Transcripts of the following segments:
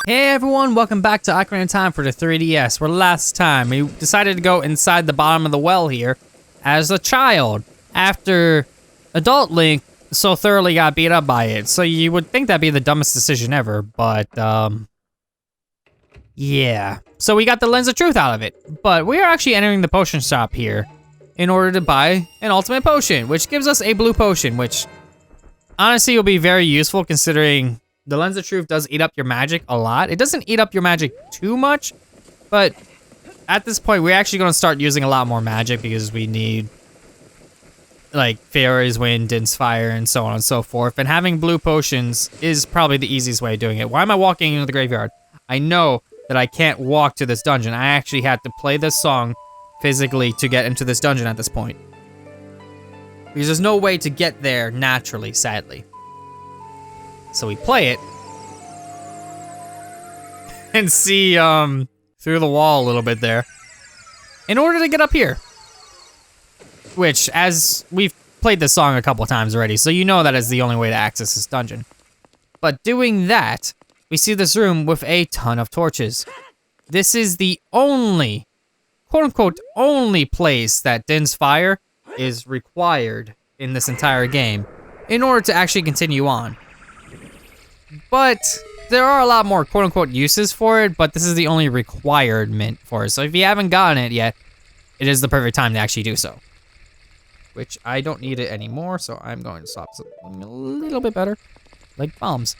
Hey everyone, welcome back to Ocarina of Time for the 3DS, where last time we decided to go inside the bottom of the well here as a child after adult Link so thoroughly got beat up by it. So you would think that'd be the dumbest decision ever, but yeah. So we got the Lens of Truth out of it, but we are actually entering the potion shop here in order to buy an ultimate potion, which gives us a blue potion, which honestly will be very useful considering the Lens of Truth does eat up your magic a lot. It doesn't eat up your magic too much, but at this point, we're actually going to start using a lot more magic because we need, like, Fairy's Wind, Din's Fire, and so on and so forth. And having blue potions is probably the easiest way of doing it. Why am I walking into the graveyard? I know that I can't walk to this dungeon. I actually had to play this song physically to get into this dungeon at this point, because there's no way to get there naturally, sadly. So we play it and see through the wall a little bit there in order to get up here. Which, as we've played this song a couple times already, so you know that is the only way to access this dungeon. But doing that, we see this room with a ton of torches. This is the only, quote-unquote, only place that Din's Fire is required in this entire game in order to actually continue on. But there are a lot more quote-unquote uses for it, but this is the only requirement for it. So if you haven't gotten it yet, it is the perfect time to actually do so. Which I don't need it anymore, so I'm going to swap something a little bit better, like bombs.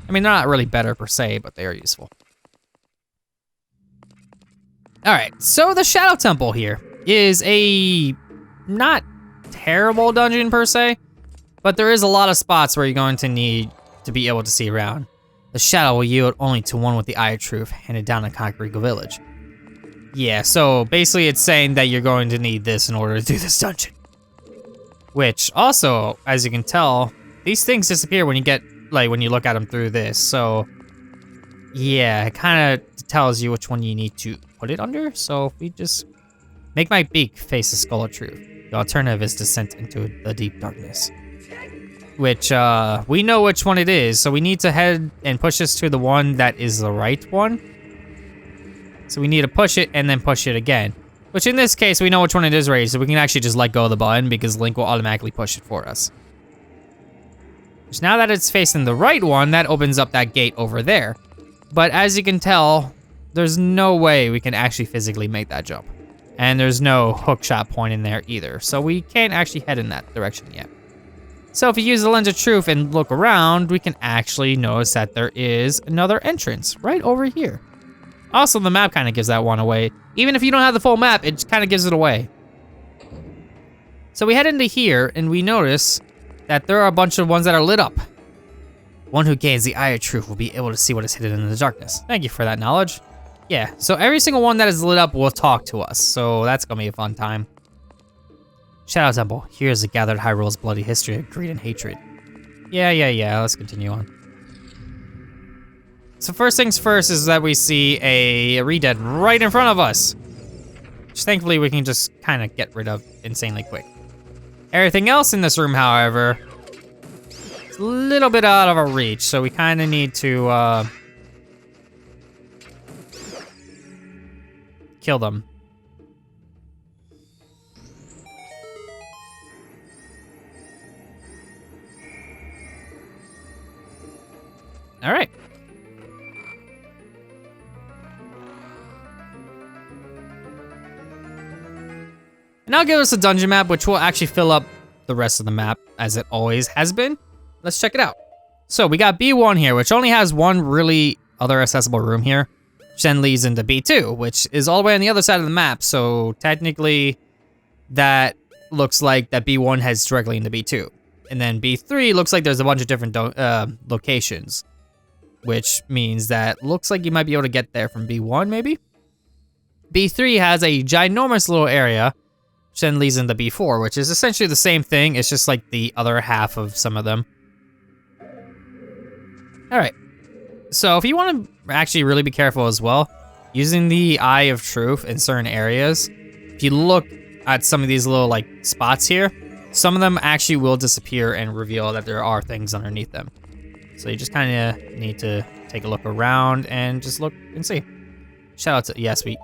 I mean, they're not really better per se, but they are useful. Alright, so the Shadow Temple here is a not terrible dungeon per se, but there is a lot of spots where you're going to need to be able to see around. The shadow will yield only to one with the Eye of Truth, handed down in Ocarina Village. Yeah, so basically it's saying that you're going to need this in order to do this dungeon. Which also, as you can tell, these things disappear when you get, like, when you look at them through this. So yeah, it kind of tells you which one you need to put it under. So if we just make my beak face the Skull of Truth, the alternative is descent into the deep darkness. Which, we know which one it is, so we need to head and push this to the one that is the right one. So we need to push it and then push it again. Which in this case, we know which one it is already, so we can actually just let go of the button because Link will automatically push it for us. Which now that it's facing the right one, that opens up that gate over there. But as you can tell, there's no way we can actually physically make that jump. And there's no hookshot point in there either, so we can't actually head in that direction yet. So if you use the Lens of Truth and look around, we can actually notice that there is another entrance right over here. Also, the map kind of gives that one away. Even if you don't have the full map, it kind of gives it away. So we head into here and we notice that there are a bunch of ones that are lit up. One who gains the Eye of Truth will be able to see what is hidden in the darkness. Thank you for that knowledge. Yeah, so every single one that is lit up will talk to us, so that's gonna be a fun time. Shadow Temple, here's the gathered Hyrule's bloody history of greed and hatred. Yeah, let's continue on. So first things first is that we see a Redead right in front of us, which thankfully we can just kind of get rid of insanely quick. Everything else in this room, however, is a little bit out of our reach, so we kind of need to kill them. All right. And now give us a dungeon map, which will actually fill up the rest of the map, as it always has been. Let's check it out. So we got B1 here, which only has one really other accessible room here, which then leads into B2, which is all the way on the other side of the map. So technically, that looks like that B1 heads directly into B2. And then B3 looks like there's a bunch of different locations, which means that looks like you might be able to get there from B1, maybe? B3 has a ginormous little area, which then leads into B4, which is essentially the same thing. It's just like the other half of some of them. All right. So if you want to actually really be careful as well, using the Eye of Truth in certain areas, if you look at some of these little like spots here, some of them actually will disappear and reveal that there are things underneath them. So you just kind of need to take a look around and just look and see. Shout out to, yes, we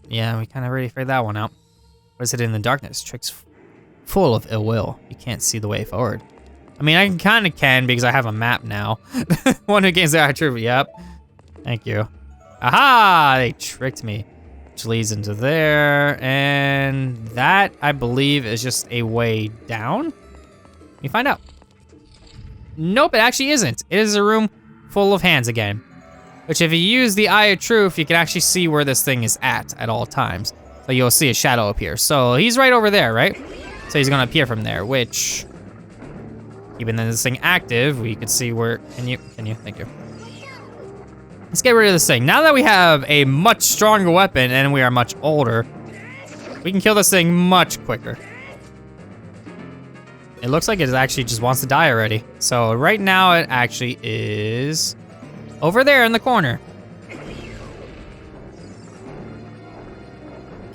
kind of already figured that one out. What is it in the darkness? Tricks full of ill will. You can't see the way forward. I mean, I kind of can because I have a map now. One of the games that I true, yep. Thank you. Aha, they tricked me. Which leads into there, and that, I believe, is just a way down. Let me find out. Nope, it actually isn't. It is a room full of hands again. Which if you use the Eye of Truth, you can actually see where this thing is at all times. So you'll see a shadow appear. So he's right over there, right? So he's gonna appear from there, which, even though this thing active, we could see where, can you, thank you. Let's get rid of this thing. Now that we have a much stronger weapon and we are much older, we can kill this thing much quicker. It looks like it actually just wants to die already. So right now it actually is over there in the corner.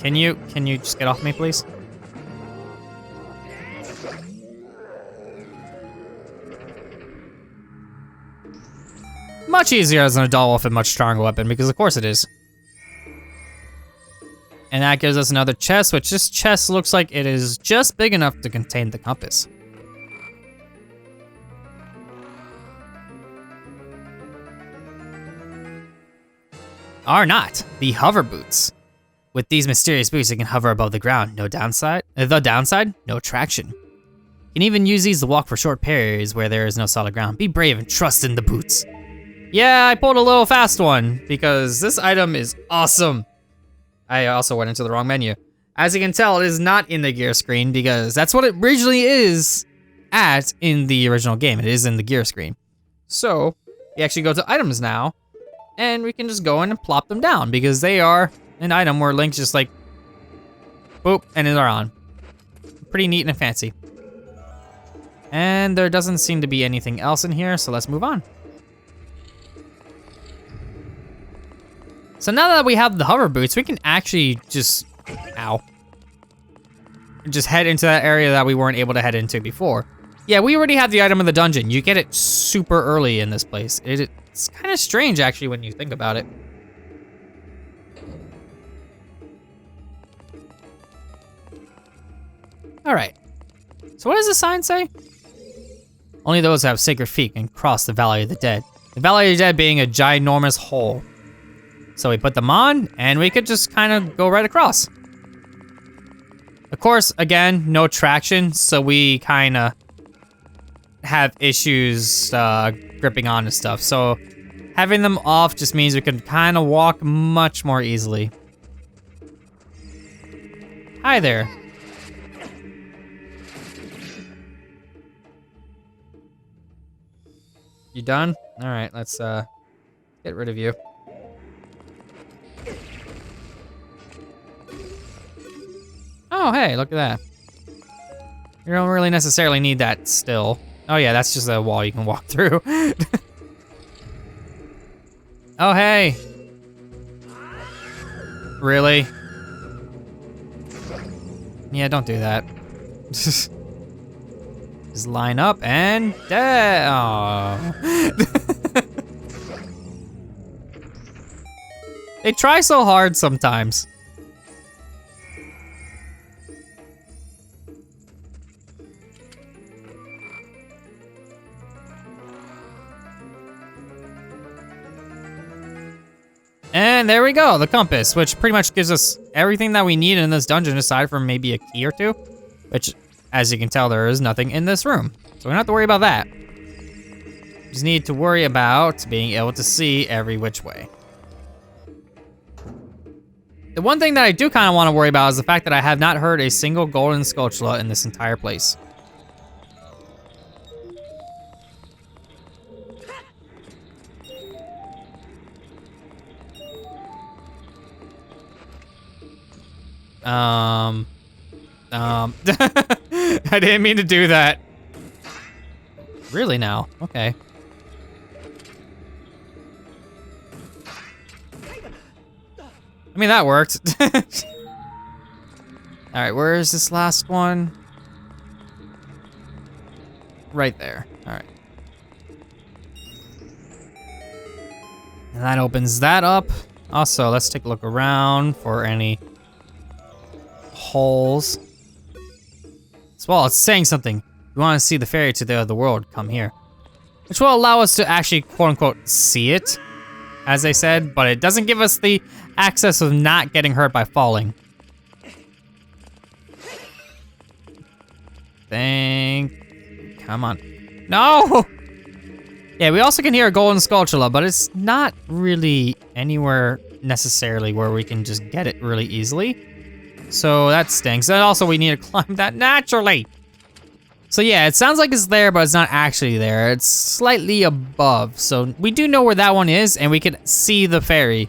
Can you just get off me, please? Much easier as an adult with a much stronger weapon, because of course it is. And that gives us another chest, which this chest looks like it is just big enough to contain the compass. Are not the hover boots. With these mysterious boots, you can hover above the ground. No downside. The downside, no traction. You can even use these to walk for short periods where there is no solid ground. Be brave and trust in the boots. Yeah, I pulled a little fast one because this item is awesome. I also went into the wrong menu. As you can tell, it is not in the gear screen because that's what it originally is at in the original game. It is in the gear screen. So we actually go to items now and we can just go in and plop them down because they are an item where Link's just like, boop, and they're on. Pretty neat and fancy. And there doesn't seem to be anything else in here, so let's move on. So now that we have the hover boots, we can actually just, just head into that area that we weren't able to head into before. Yeah, we already have the item in the dungeon. You get it super early in this place. It's kind of strange actually when you think about it. All right, so what does the sign say? Only those who have sacred feet can cross the Valley of the Dead. The Valley of the Dead being a ginormous hole. So we put them on, and we could just kind of go right across. Of course, again, no traction, so we kind of have issues gripping onto stuff. So having them off just means we can kind of walk much more easily. Hi there. You done? All right, let's get rid of you. Oh, hey, look at that. You don't really necessarily need that still. Oh yeah, that's just a wall you can walk through. Oh, hey. Really? Yeah, don't do that. Just line up and oh. They try so hard sometimes. And there we go, the compass, which pretty much gives us everything that we need in this dungeon aside from maybe a key or two, which, as you can tell, there is nothing in this room. So we don't have to worry about that. We just need to worry about being able to see every which way. The one thing that I do kind of want to worry about is the fact that I have not heard a single golden Skulltula in this entire place. I didn't mean to do that. Really now? Okay. I mean, that worked. All right, where is this last one? Right there. All right. And that opens that up. Also, let's take a look around for any holes. As well, it's saying something. You want to see the ferry to the other world, come here. Which will allow us to actually, quote unquote, see it, as they said, but it doesn't give us the access of not getting hurt by falling. Come on. No! Yeah, we also can hear a golden sculptula, but it's not really anywhere necessarily where we can just get it really easily. So that stinks. And also we need to climb that naturally. So yeah, it sounds like it's there, but it's not actually there. It's slightly above. So we do know where that one is, and we can see the ferry.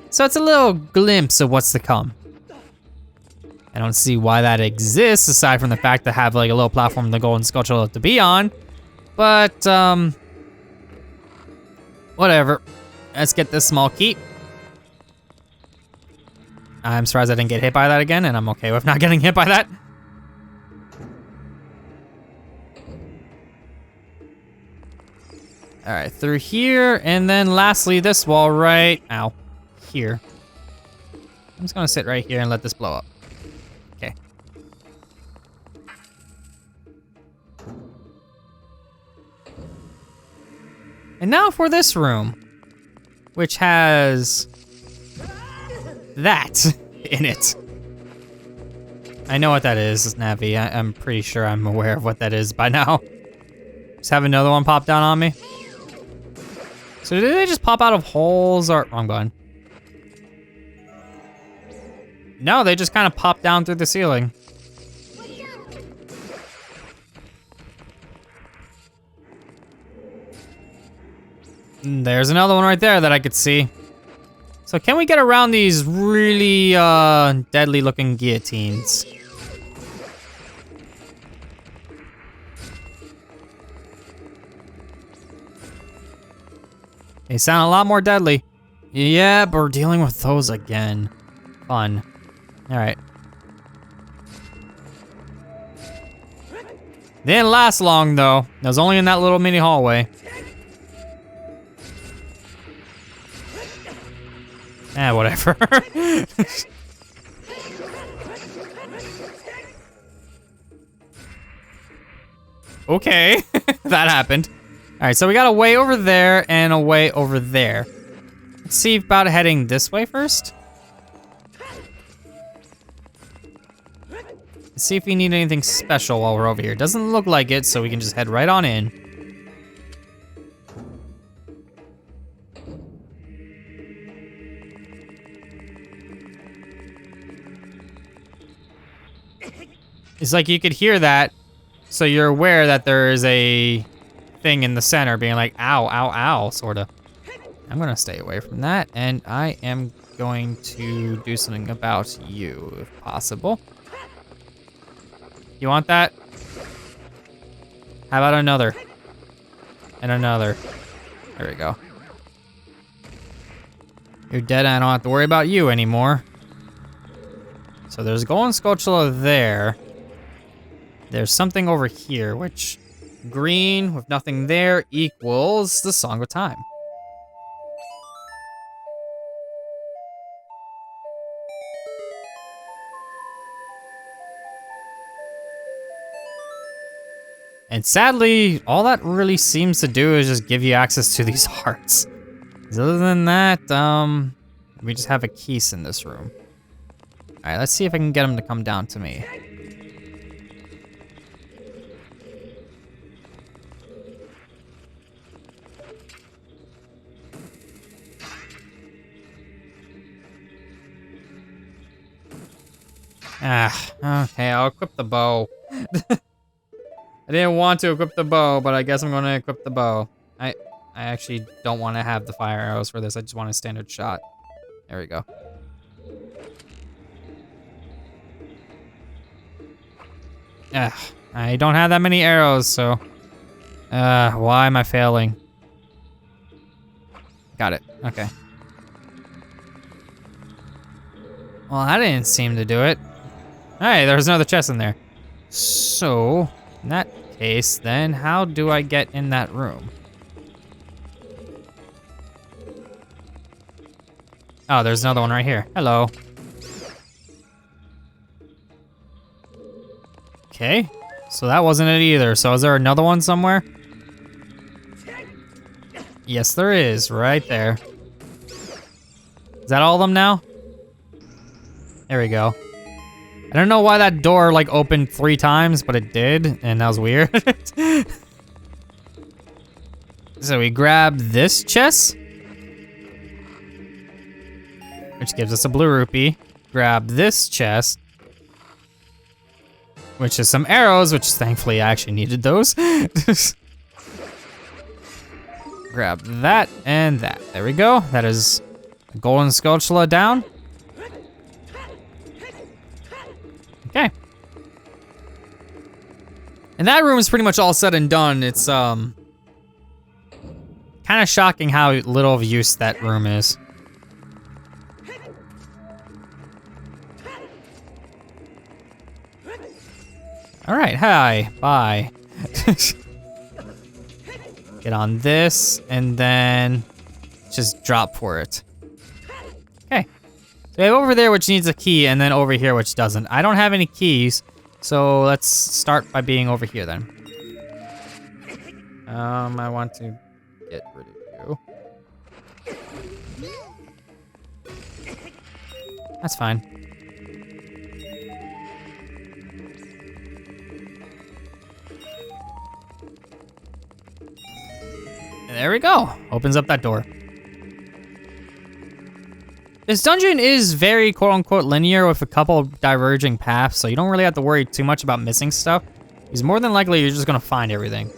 So it's a little glimpse of what's to come. I don't see why that exists, aside from the fact to have like a little platform the golden sculpture to be on. But, whatever. Let's get this small key. I'm surprised I didn't get hit by that again, and I'm okay with not getting hit by that. All right, through here, and then lastly, this wall right, ow, here. I'm just gonna sit right here and let this blow up. Okay. And now for this room, which has that in it. I know what that is, Navi. I'm pretty sure I'm aware of what that is by now. Just have another one pop down on me. So did they just pop out of holes or, wrong button. No, they just kind of pop down through the ceiling. And there's another one right there that I could see. So can we get around these really deadly looking guillotines? They sound a lot more deadly. Yeah, but we're dealing with those again. Fun. All right. They didn't last long though. It was only in that little mini hallway. Whatever. Okay, that happened. All right, so we got a way over there and a way over there. Let's see about heading this way first. Let's see if we need anything special while we're over here. Doesn't look like it, so we can just head right on in. It's like you could hear that, so you're aware that there is a thing in the center being like, ow, ow, ow, sorta. I'm gonna stay away from that, and I am going to do something about you, if possible. You want that? How about another? And another. There we go. You're dead, I don't have to worry about you anymore. So there's a golden sculpture there. There's something over here, which green with nothing there equals the Song of Time. And sadly, all that really seems to do is just give you access to these hearts. 'Cause other than that, we just have a keys in this room. All right, let's see if I can get him to come down to me. Okay, I'll equip the bow. I didn't want to equip the bow, but I guess I'm gonna equip the bow. I actually don't want to have the fire arrows for this. I just want a standard shot. There we go. I don't have that many arrows, so why am I failing? Got it. Okay. Well, that didn't seem to do it. Hey, there's another chest in there. So, in that case, then how do I get in that room? Oh, there's another one right here. Hello. Okay, so that wasn't it either. So is there another one somewhere? Yes, there is, right there. Is that all of them now? There we go. I don't know why that door like opened 3 times, but it did, and that was weird. So we grab this chest, which gives us a blue rupee. Grab this chest, which is some arrows, which thankfully I actually needed those. Grab that and that. There we go. That is a golden spatula down. Okay. And that room is pretty much all said and done. It's kind of shocking how little of use that room is. All right, hi, bye. Get on this, and then just drop for it. Okay. So we have over there which needs a key, and then over here which doesn't. I don't have any keys, so let's start by being over here then. I want to get rid of you. That's fine. And there we go. Opens up that door. This dungeon is very quote-unquote linear with a couple diverging paths, so you don't really have to worry too much about missing stuff, because more than likely you're just gonna find everything.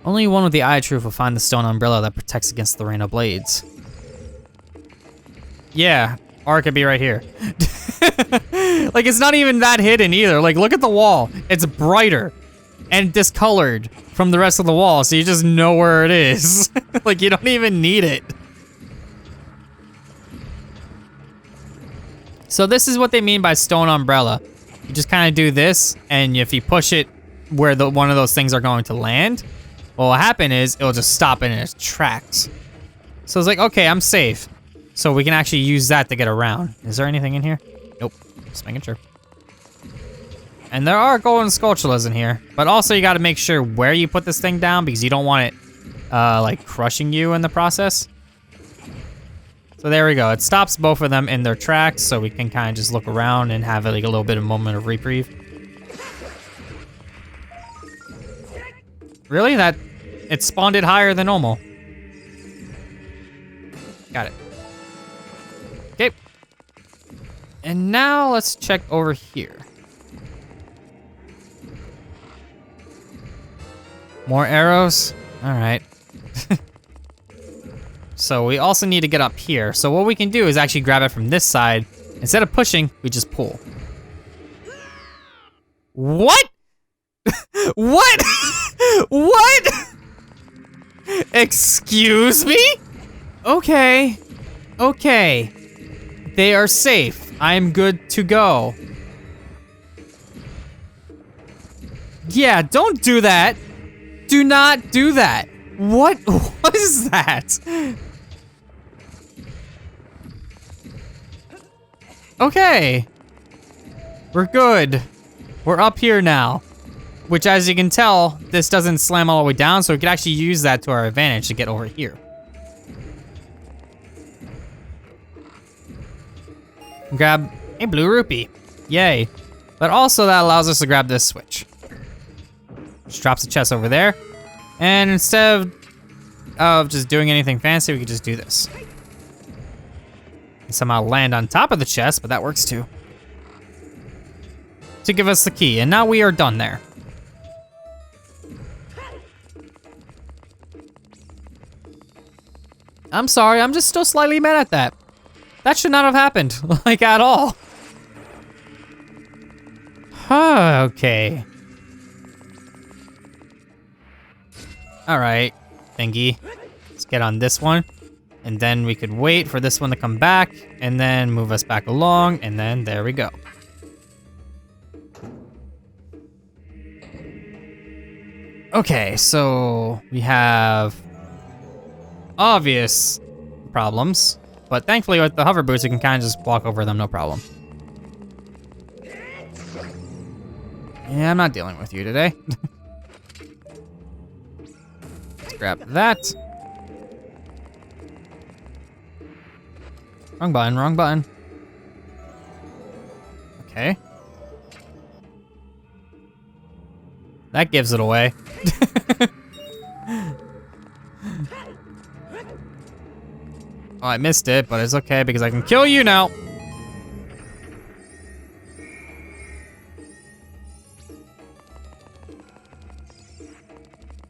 Only one with the eye of truth will find the stone umbrella that protects against the rain of blades. Yeah, or it could be right here. Like, it's not even that hidden either. Like, look at the wall. It's brighter and discolored from the rest of the wall, so you just know where it is. Like, you don't even need it. So this is what they mean by stone umbrella. You just kind of do this, and if you push it where one of those things are going to land, what will happen is it'll just stop in its tracks. So it's like, okay, I'm safe. So we can actually use that to get around. Is there anything in here? Nope, just making sure. And there are golden spatulas in here, but also you gotta make sure where you put this thing down because you don't want it like crushing you in the process. So there we go. It stops both of them in their tracks, so we can kind of just look around and have like a little bit of moment of reprieve. Really? It spawned it higher than normal. Got it. Okay. And now let's check over here. More arrows? All right. So we also need to get up here. So what we can do is actually grab it from this side. Instead of pushing, we just pull. What? What? What? Excuse me? Okay. Okay. They are safe. I'm good to go. Yeah, don't do that. Do not do that. What was that? Okay. We're good. We're up here now. Which, as you can tell, this doesn't slam all the way down, so we could actually use that to our advantage to get over here. Grab a blue rupee. Yay. But also that allows us to grab this switch. Just drops the chest over there. And instead of just doing anything fancy, we could just do this. And somehow land on top of the chest, but that works too. To give us the key, and now we are done there. I'm sorry, I'm just still slightly mad at that. That should not have happened, like at all. Huh, okay. All right, thingy. Let's get on this one. And then we could wait for this one to come back and then move us back along, and then there we go. Okay, so we have obvious problems. But thankfully with the hover boots, you can kind of just walk over them, no problem. Yeah, I'm not dealing with you today. Let's grab that. Wrong button, wrong button. Okay. That gives it away. Oh, I missed it, but it's okay because I can kill you now.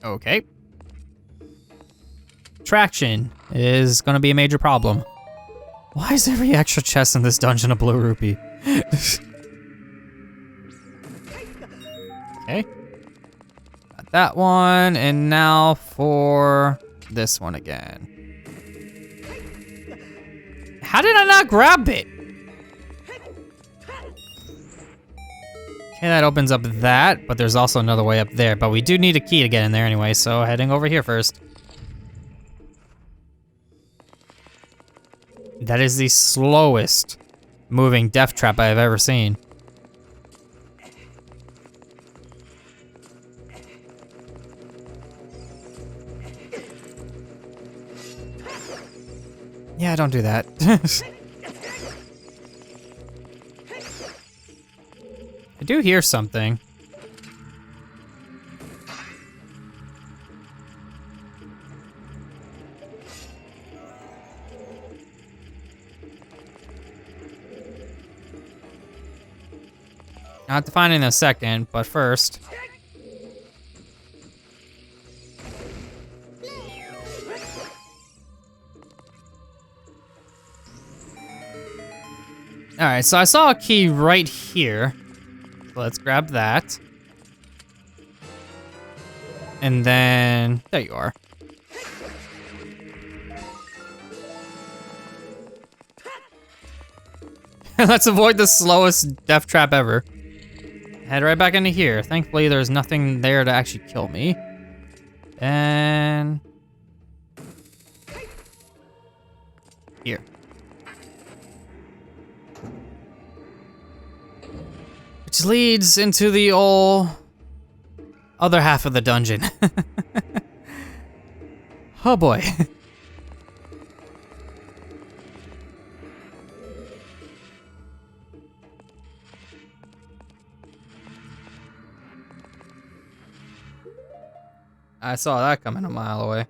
Okay. Traction is gonna be a major problem. Why is every extra chest in this dungeon a blue rupee? Okay. Got that one, and now for this one again. How did I not grab it? Okay, that opens up that, but there's also another way up there, but we do need a key to get in there anyway, so heading over here first. That is the slowest moving death trap I've ever seen. Yeah, don't do that. I do hear something. I'll have to find it in a second, but first. All right, so I saw a key right here. So let's grab that. And then, there you are. Let's avoid the slowest death trap ever. Head right back into here. Thankfully, there's nothing there to actually kill me. And here. Which leads into the old other half of the dungeon. Oh boy. I saw that coming a mile away.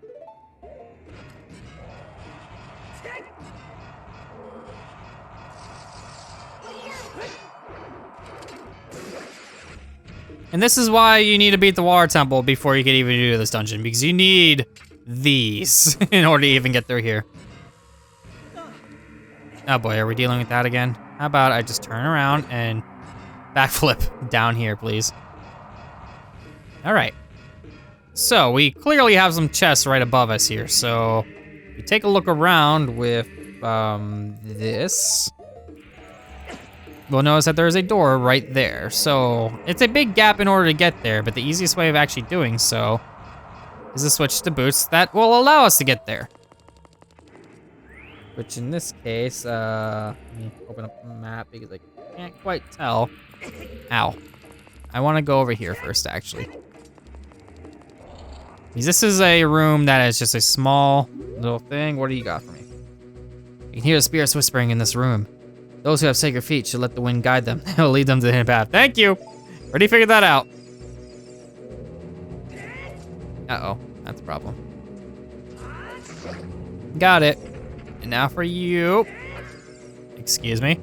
And this is why you need to beat the water temple before you can even do this dungeon, because you need these in order to even get through here. Oh boy, are we dealing with that again? How about I just turn around and backflip down here, please? All right. So we clearly have some chests right above us here. So we take a look around with this. We'll notice that there's a door right there. So it's a big gap in order to get there, but the easiest way of actually doing so is to switch to boots that will allow us to get there. Which in this case, let me open up the map because I can't quite tell. Ow. I want to go over here first, actually. This is a room that is just a small little thing. What do you got for me? You can hear the spirits whispering in this room. Those who have sacred feet should let the wind guide them. It'll lead them to the hidden path. Thank you. Already figured that out. Uh-oh, that's a problem. Got it. And now for you. Excuse me.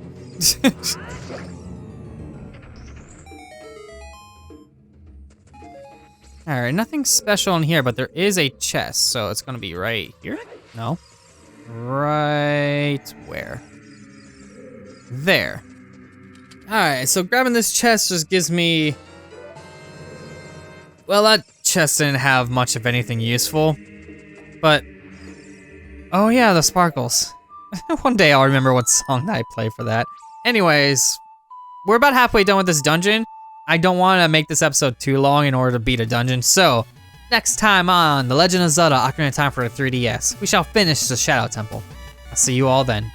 All right, nothing special in here, but there is a chest, so it's gonna be right here? No. Right where? There. All right, so grabbing this chest just gives me, well, that chest didn't have much of anything useful, but, oh yeah, the sparkles. One day I'll remember what song that I play for that. Anyways, we're about halfway done with this dungeon. I don't want to make this episode too long in order to beat a dungeon, so next time on The Legend of Zelda Ocarina of Time for the 3DS, we shall finish the Shadow Temple. I'll see you all then.